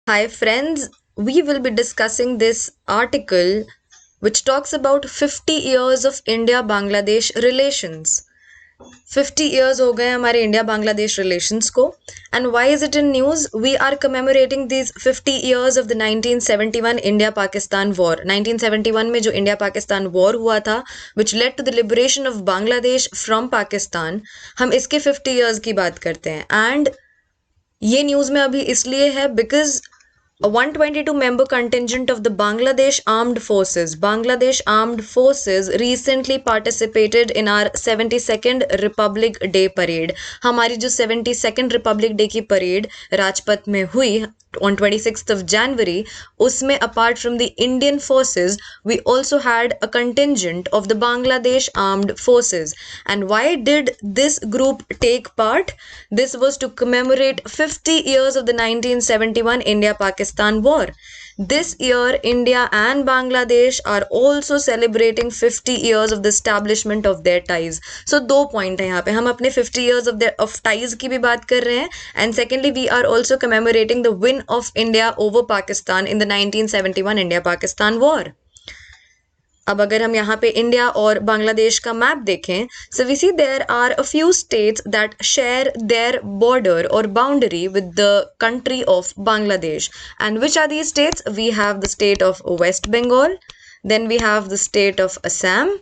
Hi, friends. We will be discussing this article which talks about 50 years of India Bangladesh relations. 50 years हो गए हमारे India Bangladesh relations को and why is it in news we are commemorating these 50 years of the 1971 India Pakistan war 1971 में जो India Pakistan war हुआ था which led to the liberation of Bangladesh from Pakistan हम इसके 50 years की बात करते हैं एंड ये न्यूज में अभी इसलिए है because a 122 member contingent of the Bangladesh Armed Forces recently participated in our 72nd Republic Day parade. हमारी जो 72nd Republic Day की parade राजपथ में हुई on 26th of January, उसमें apart from the Indian forces, we also had a contingent of the Bangladesh Armed Forces. And why did this group take part? This was to commemorate 50 years of the 1971 India-Pakistan War. This year, India and Bangladesh are also celebrating 50 years of the establishment of their ties. So दो point है यहाँ पे हम अपने 50 years of ties की भी बात कर रहे हैं and secondly we are also commemorating the win of India over Pakistan in the 1971 India-Pakistan War. अब अगर हम यहाँ पे इंडिया और बांग्लादेश का मैप देखें so we see there are a few states that share their border और boundary with the country of Bangladesh and which are these states we have the state of West Bengal then we have the state of Assam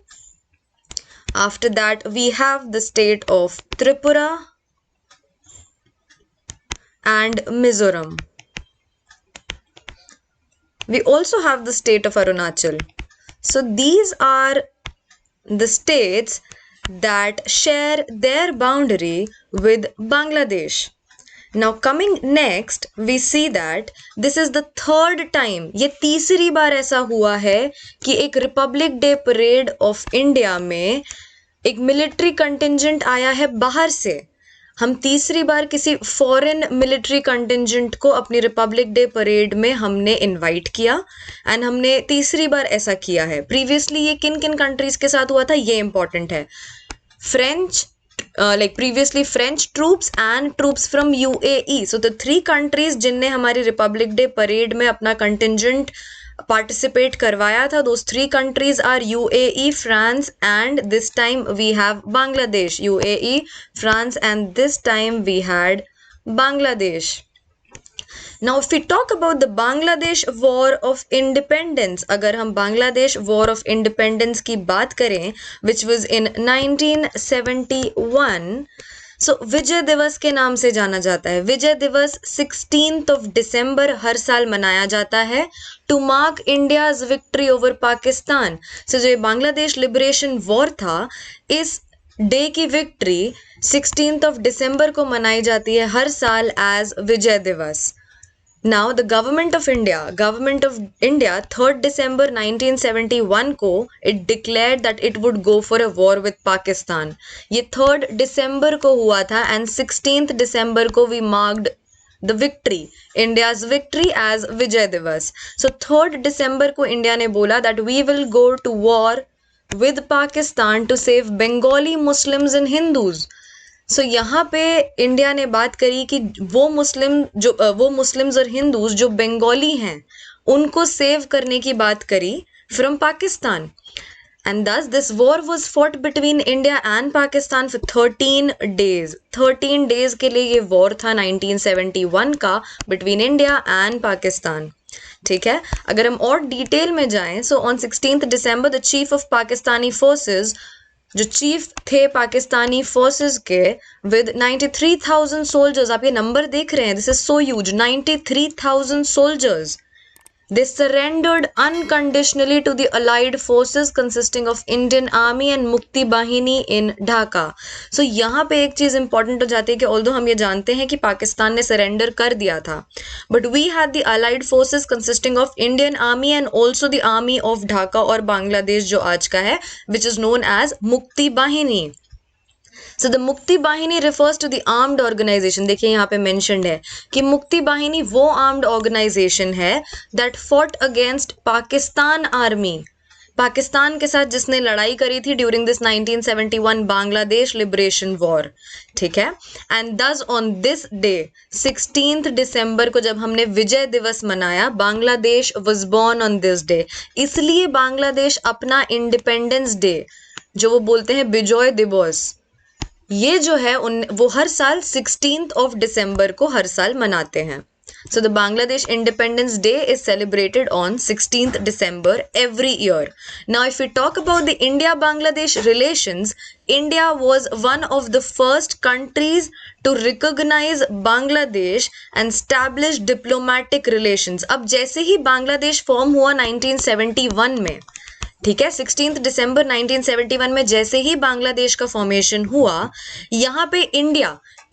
after that we have the state of Tripura and Mizoram we also have the state of Arunachal. So these are the states that share their boundary with Bangladesh. Now coming next, we see that this is the third time, ये तीसरी बार ऐसा हुआ है कि एक Republic day parade of India में एक military contingent आया है बाहर से. हम तीसरी बार किसी फॉरेन मिलिट्री कंटिंजेंट को अपनी रिपब्लिक डे परेड में हमने इनवाइट किया एंड हमने तीसरी बार ऐसा किया है. प्रीवियसली ये किन किन कंट्रीज के साथ हुआ था ये इंपॉर्टेंट है. French previously French troops and troops from UAE. So the three countries जिनने हमारी रिपब्लिक डे परेड में अपना कंटिंजेंट पार्टिसिपेट करवाया था those three countries are UAE, France and this time we have Bangladesh. UAE, France and this time we had Bangladesh. Now if we talk about the Bangladesh War of Independence, अगर हम Bangladesh War of Independence की बात करें which was in 1971, so विजय दिवस के नाम से जाना जाता है. विजय दिवस 16th of December हर साल मनाया जाता है to mark India's victory over Pakistan. So जो बांग्लादेश लिबरेशन वॉर था इस डे की विक्ट्री 16th of December को मनाई जाती है हर साल एज विजय दिवस. Now the government of India 3rd December 1971 को it declared that it would go for a war with Pakistan. ये 3rd December को हुआ था and 16th December को we marked the victory, India's victory as Vijay Diwas. So 3rd December को India ने बोला that we will go to war with Pakistan to save Bengali Muslims and Hindus. सो यहाँ पे India ने बात करी कि वो मुस्लिम्स और हिंदूज जो बंगाली हैं उनको सेव करने की बात करी फ्रॉम पाकिस्तान. एंड दस this war was fought between India and Pakistan for 13 days के लिए ये वॉर था 1971 का बिटवीन इंडिया एंड पाकिस्तान. ठीक है, अगर हम और डिटेल में जाएं so on 16th December the chief of Pakistani forces जो चीफ थे पाकिस्तानी फोर्सेस के विद 93,000 सोल्जर्स, आप ये नंबर देख रहे हैं, this is so huge, 93,000 soldiers, they surrendered unconditionally to the allied forces consisting of Indian Army and Mukti Bahini in Dhaka. So यहाँ पे एक चीज़ इंपॉर्टेंट हो जाती है कि ऑल्दो हम ये जानते हैं कि पाकिस्तान ने सरेंडर कर दिया था but we had the allied forces consisting of Indian Army and also the Army of Dhaka और बांग्लादेश जो आज का है which is known as Mukti Bahini. So the मुक्ति बाहिनी refers to the armed organization. देखिए यहाँ पे mentioned है कि मुक्ति बाहिनी वो armed organization है that fought against Pakistan army. Pakistan के साथ जिसने लड़ाई करी थी during this 1971 Bangladesh liberation war, ठीक है। एंड दस ऑन दिस डे 16 दिसंबर को जब हमने विजय दिवस मनाया, Bangladesh was born on this day, इसलिए बांग्लादेश अपना इंडिपेंडेंस डे जो वो बोलते हैं विजय दिवस, ये जो है वो हर साल 16 दिसंबर को हर साल मनाते हैं। So the Bangladesh Independence Day is celebrated on 16th December every year. Now if we talk about the India-Bangladesh relations, India was one of the first countries to recognize Bangladesh and establish diplomatic relations. अब जैसे ही Bangladesh form हुआ 1971 में, ठीक है, 16 दिसंबर 1971 में जैसे ही बांग्लादेश का formation हुआ, यहाँ पे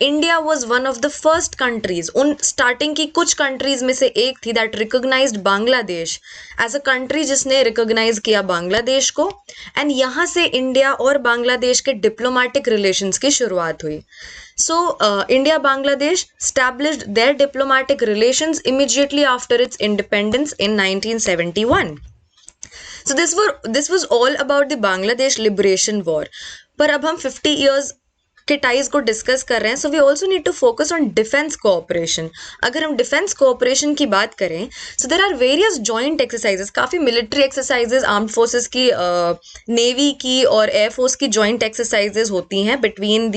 India was one of the first countries, उन स्टार्टिंग की कुछ कंट्रीज में से एक थी that recognised Bangladesh as a country, जिसने रिकॉग्नाइज किया बांग्लादेश को। एंड यहाँ से इंडिया और बांग्लादेश के डिप्लोमेटिक रिलेशंस की शुरुआत हुई। So India Bangladesh established their diplomatic relations immediately after its independence in 1971. So this was all about the Bangladesh Liberation War. पर अब हम 50 years के टाइज को डिस्कस कर रहे हैं, so we also need to focus on defence cooperation. अगर हम डिफेंस कोऑपरेशन की बात करें, so there are various joint exercises, काफ़ी मिलिट्री एक्सरसाइजेस आर्म्ड फोर्सेस की, नेवी की और एयरफोर्स की जॉइंट एक्सरसाइजेस होती हैं between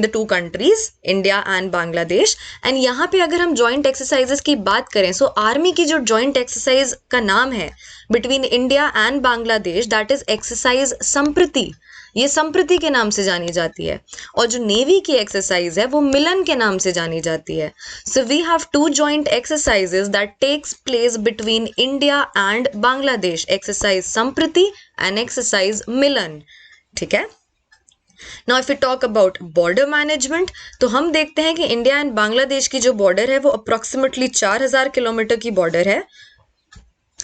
the two countries India and Bangladesh. And यहाँ पे अगर हम जॉइंट एक्सरसाइजेस की बात करें, सो आर्मी की जो जॉइंट एक्सरसाइज का नाम है between India and Bangladesh, that is exercise संप्रति, ये संप्रति के नाम से जानी जाती है। और जो नेवी की एक्सरसाइज है वो मिलन के नाम से जानी जाती है। So we have to joint exercises that takes place between India and Bangladesh, exercise Sampriti and exercise Milan, ठीक है। Now if we talk about border management, तो हम देखते हैं कि इंडिया एंड बांग्लादेश की जो बॉर्डर है वो अप्रोक्सीमेटली 4000 किलोमीटर की बॉर्डर है,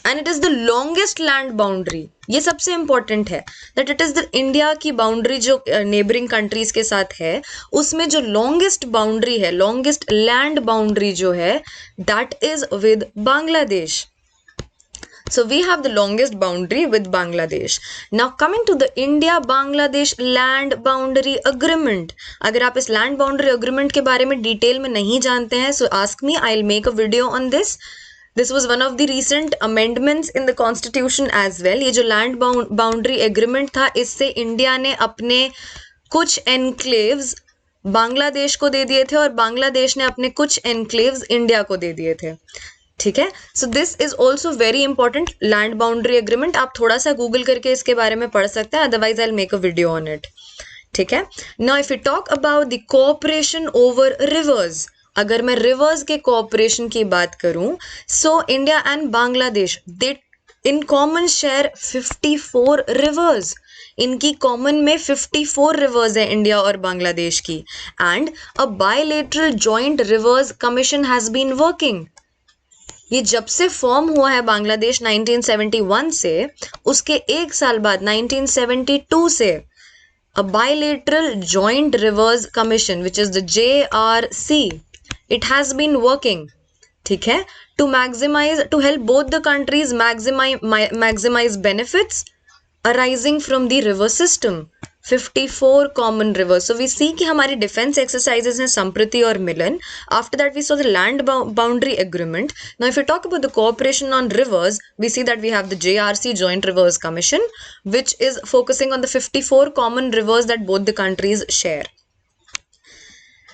and it is the longest land boundary. ये सबसे इंपॉर्टेंट है that it is the India की बाउंड्री जो नेबरिंग कंट्रीज के साथ है, उसमें जो लॉन्गेस्ट बाउंड्री है, लॉन्गेस्ट लैंड बाउंड्री जो है, that is with Bangladesh. So we have the longest boundary with Bangladesh. Now coming to the India-Bangladesh Land Boundary Agreement. अगर आप इस Land Boundary Agreement के बारे में डिटेल में नहीं जानते हैं, so ask me, I'll make a video on this. This was one of the recent amendments in the constitution as well. ये जो Land Boundary Agreement था, इससे इंडिया ने अपने कुछ एनक्लेव्स बांग्लादेश को दे दिए थे और बांग्लादेश ने अपने कुछ एनक्लेव्स इंडिया को दे दिए थे, ठीक है। So this is also very important land boundary agreement. आप थोड़ा सा गूगल करके इसके बारे में पढ़ सकते हैं, otherwise I will make a video on it, ठीक है। Now if you talk about the cooperation over rivers, अगर मैं रिवर्स के कोऑपरेशन की बात करूं, so India and Bangladesh they in common share 54 rivers, इनकी कॉमन में 54 रिवर्स है इंडिया और बांग्लादेश की, and a bilateral joint rivers commission has been working. ये जब से फॉर्म हुआ है बांग्लादेश 1971 से, उसके एक साल बाद 1972 से a bilateral joint rivers commission which is the JRC, it has been working, ठीक है, to help both the countries maximise benefits arising from the river system. 54 common rivers. So we see कि हमारी डिफेंस एक्सरसाइजेस हैं संप्रति और Milan. After that we saw the land boundary agreement. Now if you talk about the cooperation on rivers, we see that we have the JRC joint rivers commission which is focusing on the 54 common rivers that both the countries share.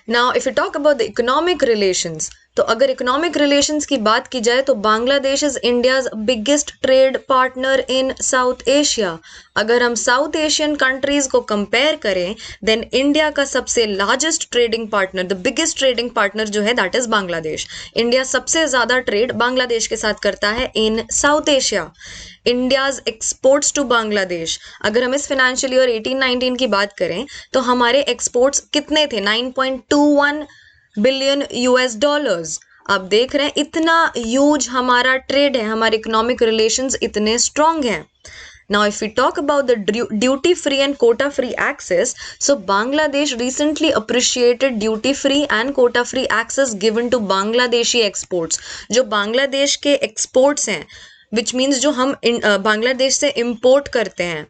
Now if you talk about the economic relations, तो अगर economic relations की बात की जाए तो Bangladesh is India's biggest trade partner in South Asia. अगर हम south Asian countries को कंपेयर करें, देन इंडिया का सबसे largest trading partner, the biggest trading partner जो है दैट इज बांग्लादेश। इंडिया सबसे ज्यादा ट्रेड बांग्लादेश के साथ करता है in South Asia. India's exports to Bangladesh, अगर हम इस फाइनेंशियल ईयर 18-19 की बात करें तो हमारे एक्सपोर्ट्स कितने थे? 9.21 बिलियन $। आप देख रहे हैं इतना ह्यूज हमारा ट्रेड है, हमारे इकोनॉमिक रिलेशंस इतने स्ट्रॉन्ग हैं। Now if we talk about the duty free and quota free access, so Bangladesh recently appreciated duty free and quota free access given to Bangladeshi exports. जो बांग्लादेश के exports हैं which means जो हम बांग्लादेश से import करते हैं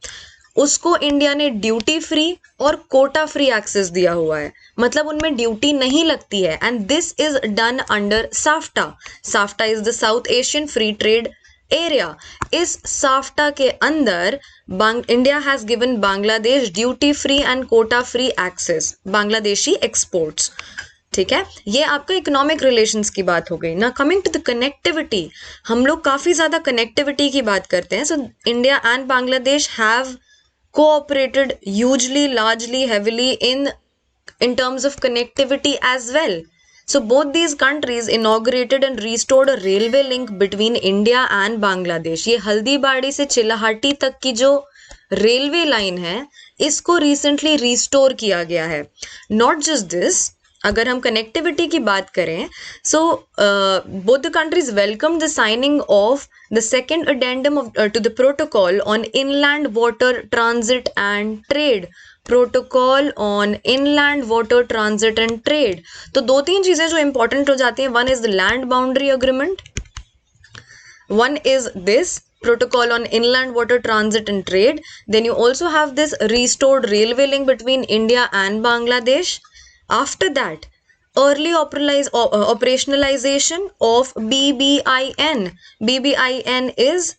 उसको इंडिया ने ड्यूटी फ्री और कोटा फ्री एक्सेस दिया हुआ है, मतलब उनमें ड्यूटी नहीं लगती है। And this is done under SAFTA. SAFTA is the South Asian free trade area. इस साफ्टा के अंदर India has given Bangladesh duty free and quota free access Bangladeshi exports. ठीक है, ये आपका इकोनॉमिक रिलेशंस की बात हो गई ना। कमिंग टू द कनेक्टिविटी, हम लोग काफी ज्यादा कनेक्टिविटी की बात करते हैं। सो India and Bangladesh have cooperated hugely, largely, heavily in terms of connectivity as well. So both these countries inaugurated and restored a railway link between India and Bangladesh. ये हल्दीबाड़ी से चिलाहाटी तक की जो रेलवे लाइन है इसको रिसेंटली रिस्टोर किया गया है। नॉट जस्ट दिस, अगर हम कनेक्टिविटी की बात करें, so both the countries welcome the signing of the second addendum to the protocol on inland water transit and trade. Protocol on inland water transit and trade, तो दो तीन चीजें जो इंपॉर्टेंट हो जाती हैं। One is the land boundary agreement, one is this protocol on inland water transit and trade. Then you also have this restored railway link between India and Bangladesh. After that, early operationalization of BBIN. BBIN is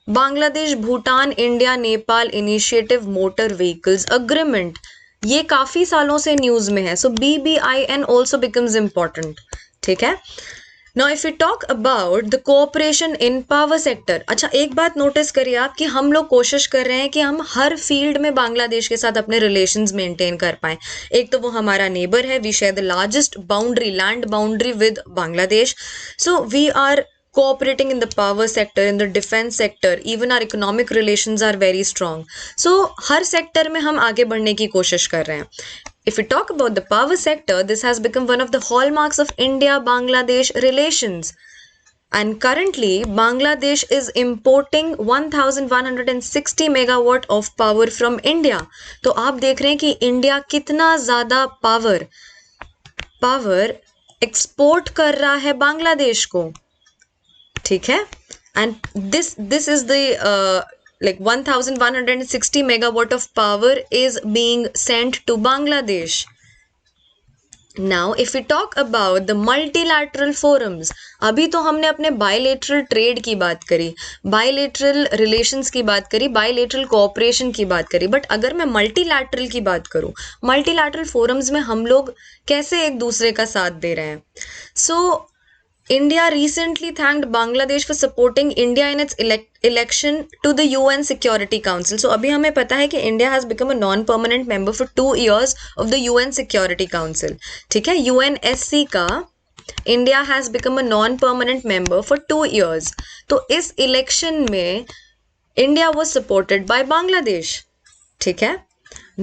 Bangladesh Bhutan India Nepal Initiative Motor Vehicles Agreement. ये काफी सालों से news में है। So BBIN also becomes important. ठीक है। Now if we talk about the cooperation in power sector, अच्छा एक बात नोटिस करिए आप कि हम लोग कोशिश कर रहे हैं कि हम हर फील्ड में बांग्लादेश के साथ अपने रिलेशंस मेंटेन कर पाएं। एक तो वो हमारा नेबर है, we share the largest boundary, land boundary with Bangladesh, so we are cooperating in the power sector, in the defense sector, even our economic relations are very strong. So her sector में हम आगे बढ़ने की कोशिश कर रहे हैं। If we talk about the power sector, this has become one of the hallmarks of India-Bangladesh relations. And currently, Bangladesh is importing 1160 megawatt of power from India. तो आप देख रहे हैं कि इंडिया कितना ज़्यादा पावर एक्सपोर्ट कर रहा है बांग्लादेश को। ठीक है, and this is the like 1160 megawatt of power is being sent to Bangladesh. Now if we talk about the multilateral forums, अभी तो हमने अपने bilateral trade की बात करी, bilateral relations की बात करी, bilateral cooperation की बात करी, but अगर मैं multilateral की बात करूँ, multilateral forums में हम लोग कैसे एक दूसरे का साथ दे रहे हैं। So India recently thanked Bangladesh for supporting India in its election to the UN Security Council. So अभी हमें पता है कि India has become a non-permanent member for 2 years of the UN Security Council. ठीक है, UNSC का India has become a non-permanent member for 2 years. तो इस election में India was supported by Bangladesh. ठीक है।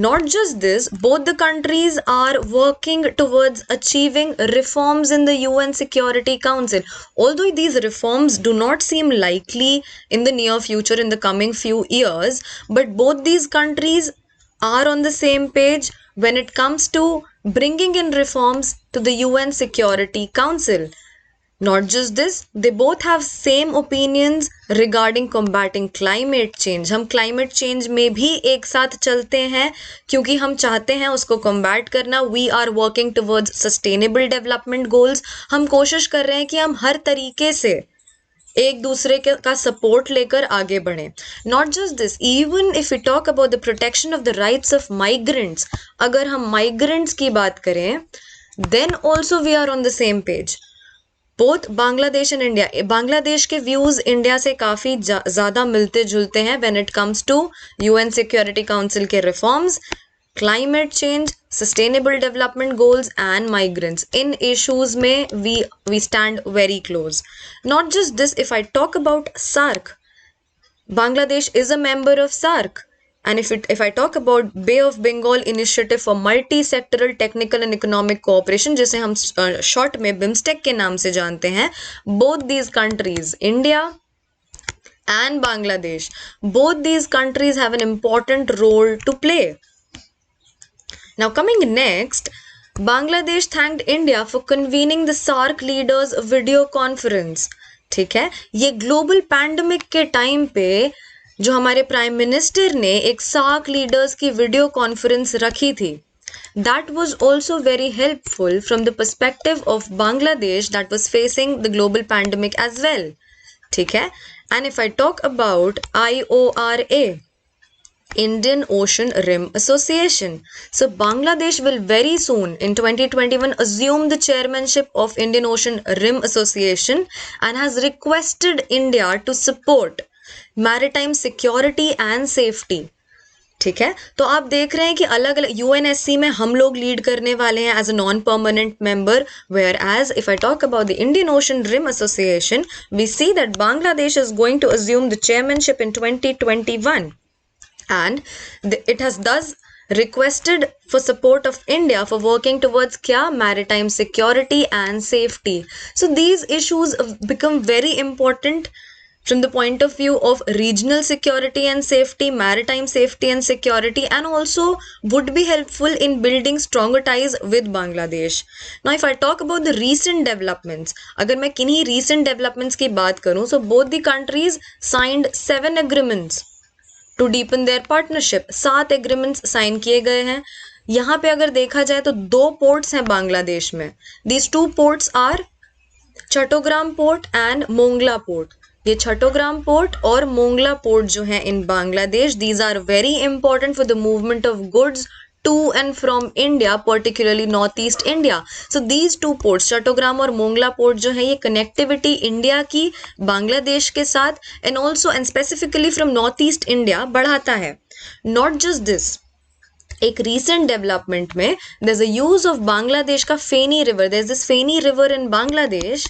Not just this, both the countries are working towards achieving reforms in the UN Security Council. Although these reforms do not seem likely in the near future, in the coming few years, but both these countries are on the same page when it comes to bringing in reforms to the UN Security Council. Not just this, they both have same opinions regarding combating climate change. हम climate change में भी एक साथ चलते हैं क्योंकि हम चाहते हैं उसको combat करना। We are working towards sustainable development goals. हम कोशिश कर रहे हैं कि हम हर तरीके से एक दूसरे का सपोर्ट लेकर आगे बढ़ें। Not just this, even if we talk about the protection of the rights of migrants, अगर हम migrants की बात करें, then also we are on the same page. Both Bangladesh and India, Bangladesh के व्यूज इंडिया से काफ़ी ज़्यादा मिलते जुलते हैं when it comes to UN security council के reforms, climate change, sustainable development goals and migrants. इन इश्यूज में we stand very close. Not just this, if I talk about SAARC, Bangladesh is a member of SAARC. And if I talk about Bay of Bengal Initiative for Multi-Sectoral Technical and Economic Cooperation, जिसे हम short में BIMSTEC के नाम से जानते हैं, both these countries, India and Bangladesh, both these countries have an important role to play. Now coming next, Bangladesh thanked India for convening the SAARC leaders video conference. ठीक है, ये ग्लोबल पैंडमिक के time पे जो हमारे prime minister ने एक SAARC leaders की वीडियो कॉन्फ्रेंस रखी थी, that was also very helpful from the perspective of Bangladesh that was facing the global pandemic as well. ठीक है, and if I talk about IORA, Indian Ocean Rim Association, so Bangladesh will very soon in 2021 assume the chairmanship of Indian Ocean Rim Association and has requested India to support maritime security and safety. ठीक है, तो आप देख रहे हैं कि अलग अलग यूएनएससी में हम लोग लीड करने वाले हैं as a non permanent member, whereas if I talk about the Indian Ocean Rim Association, we see that Bangladesh is going to assume the chairmanship in 2021 and it has thus requested for support of India for working towards kya maritime security and safety. So these issues become very important from the point of view of regional security and safety, maritime safety and security, and also would be helpful in building stronger ties with Bangladesh. Now if I talk about the recent developments, अगर मैं किन्हीं recent developments की बात करूं, so both the countries signed 7 agreements to deepen their partnership. 7 agreements sign किए गए हैं. यहाँ पे अगर देखा जाए तो 2 ports हैं बांग्लादेश में. These 2 ports are Chattogram port and Mongla port. ये चट्टोग्राम पोर्ट और मोंगला पोर्ट जो है in Bangladesh, these are very important for the movement of goods to and from India, particularly Northeast India. So these 2 ports, Chattogram और मोंगला पोर्ट जो है, ये कनेक्टिविटी इंडिया की बांग्लादेश के साथ and also and specifically from north east India बढ़ाता है. नॉट जस्ट दिस, एक recent डेवलपमेंट में there's a use of Bangladesh का Feni river. there's this Feni river in Bangladesh.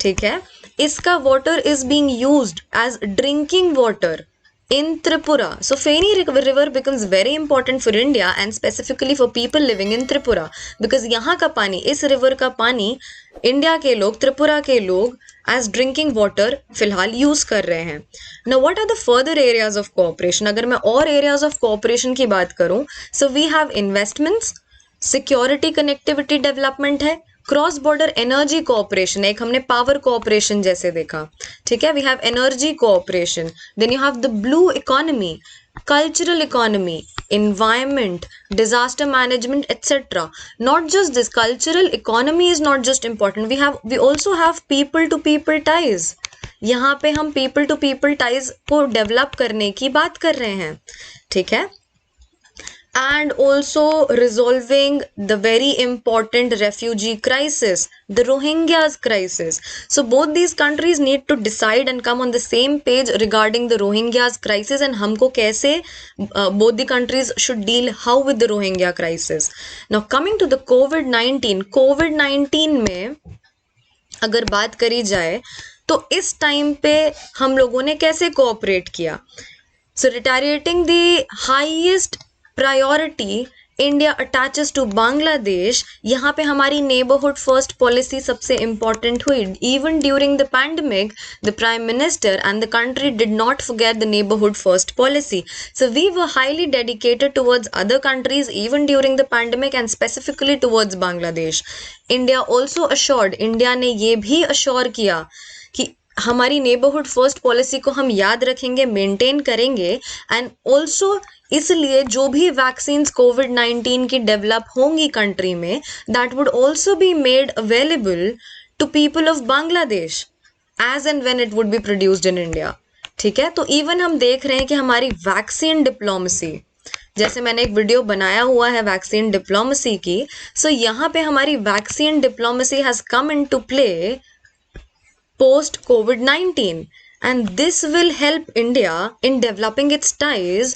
ठीक है, इसका water is being used as drinking water in Tripura. So Feni river becomes very important for India and specifically for people living in Tripura because यहाँ का पानी, इस river का पानी India के लोग, त्रिपुरा के लोग as drinking water फिलहाल यूज कर रहे हैं. Now what are the further areas of cooperation? अगर मैं और areas of cooperation की बात करूं, so we have investments, security connectivity development है, क्रॉस बॉर्डर एनर्जी कोऑपरेशन, एक हमने पावर कोऑपरेशन जैसे देखा. ठीक है, we have energy cooperation, then you have the blue economy, cultural economy, environment, disaster management, etc. Not just this, cultural economy is not just important, we also have people to people ties. यहाँ पे हम people to people ties को develop करने की बात कर रहे हैं. ठीक है, and also resolving the very important refugee crisis, the Rohingyas crisis. So both these countries need to decide and come on the same page regarding the Rohingyas crisis and हमको कैसे both the countries should deal how with the Rohingya crisis. Now coming to the COVID-19 में अगर बात करी जाए तो इस time पे हम लोगों ने कैसे कोऑपरेट किया. So retaliating the highest priority India attaches to Bangladesh, यहाँ पे हमारी नेबरहुड फर्स्ट पॉलिसी सबसे इंपॉर्टेंट हुई. Even during the pandemic the prime minister and the country did not forget the neighbourhood first policy. So we were highly dedicated towards other countries even during the pandemic and specifically towards Bangladesh. India also assured, India ने ये भी assure किया कि हमारी neighbourhood first policy को हम याद रखेंगे, मेंटेन करेंगे एंड ऑल्सो इसलिए जो भी वैक्सीन्स कोविड-19 की डेवलप होंगी कंट्री में, that would also be made available to people of Bangladesh as and when it would be produced in India. ठीक है, तो इवन हम देख रहे हैं कि हमारी वैक्सीन डिप्लोमेसी, जैसे मैंने एक वीडियो बनाया हुआ है वैक्सीन डिप्लोमेसी की, सो यहाँ पे हमारी vaccine diplomacy has come into play post COVID-19 and this will help India in developing its ties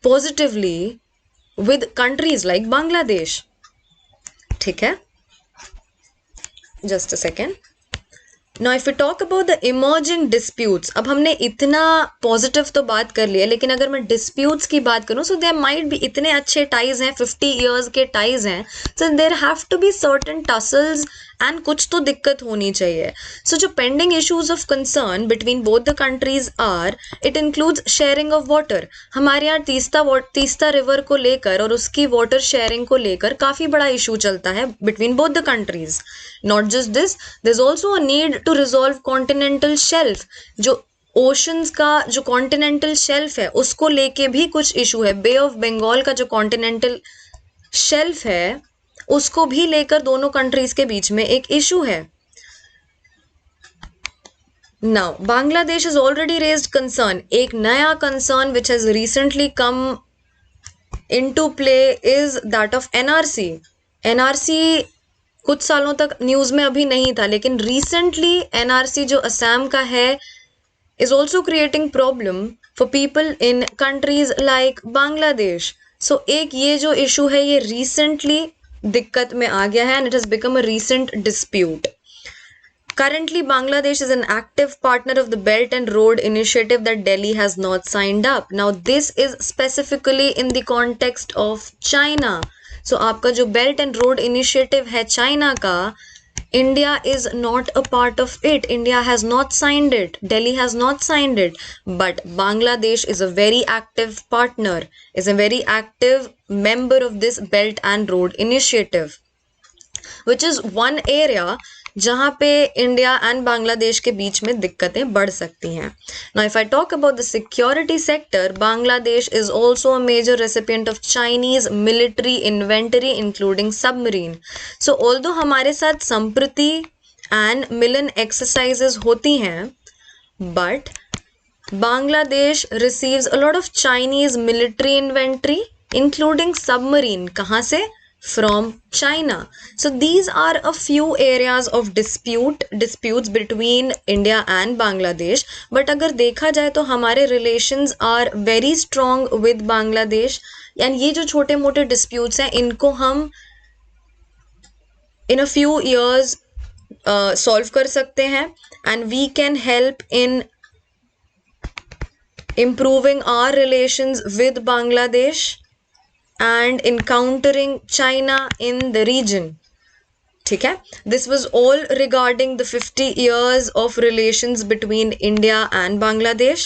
positively with countries like Bangladesh. ठीक है, just a second. Now if we talk about the emerging disputes, अब हमने इतना positive तो बात कर लिया, लेकिन अगर मैं disputes की बात करूँ, so there might be इतने अच्छे ties हैं, 50 years के ties हैं, so there have to be certain tussles and कुछ तो दिक्कत होनी चाहिए. सो जो pending issues of concern between both the countries are, it includes sharing of water. हमारे यहाँ तीस्ता रिवर को लेकर और उसकी वाटर शेयरिंग को लेकर काफ़ी बड़ा इशू चलता है between both the countries. Not just this, there is also a need to resolve continental shelf. जो ओशंस का जो कॉन्टिनेंटल शेल्फ है उसको लेके भी कुछ इशू है. बे ऑफ बंगाल का जो कॉन्टिनेंटल शेल्फ है उसको भी लेकर दोनों कंट्रीज के बीच में एक इशू है. Now Bangladesh has already raised concern. एक नया concern which has recently come into play is that of NRC. NRC कुछ सालों तक न्यूज में अभी नहीं था, लेकिन recently NRC जो असम का है is also creating problem for people in countries like Bangladesh. So एक ये जो issue है ये recently दिक्कत में आ गया है and it has become a recent dispute. Currently, Bangladesh is an active partner of the Belt and Road Initiative that Delhi has not signed up. Now, this is specifically in the context of China. So, आपका जो Belt and Road Initiative है China का, India is not a part of it. India has not signed it. Delhi has not signed it. But Bangladesh is a very active partner, is a very active member of this Belt and Road Initiative, which is one area जहाँ पे India and Bangladesh के बीच में दिक्कतें बढ़ सकती हैं. Now if I talk about the security sector, Bangladesh is also a major recipient of Chinese military inventory including submarine. So although हमारे साथ संप्रति एंड मिलन एक्सरसाइजेज होती हैं, but Bangladesh receives a lot of Chinese military inventory including submarine. कहाँ से? From China. So these are a few areas of disputes between India and Bangladesh. But अगर देखा जाए तो हमारे relations are very strong with Bangladesh. and ये जो छोटे मोटे disputes हैं इनको हम in a few years solve कर सकते हैं and we can help in improving our relations with Bangladesh and encountering China in the region. ठीक है? This was all regarding the 50 years of relations between India and Bangladesh.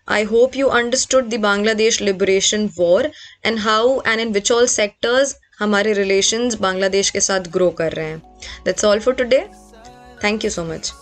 I hope you understood the Bangladesh Liberation War and how and in which all sectors हमारे relations Bangladesh के साथ grow कर रहे हैं. That's all for today. Thank you so much.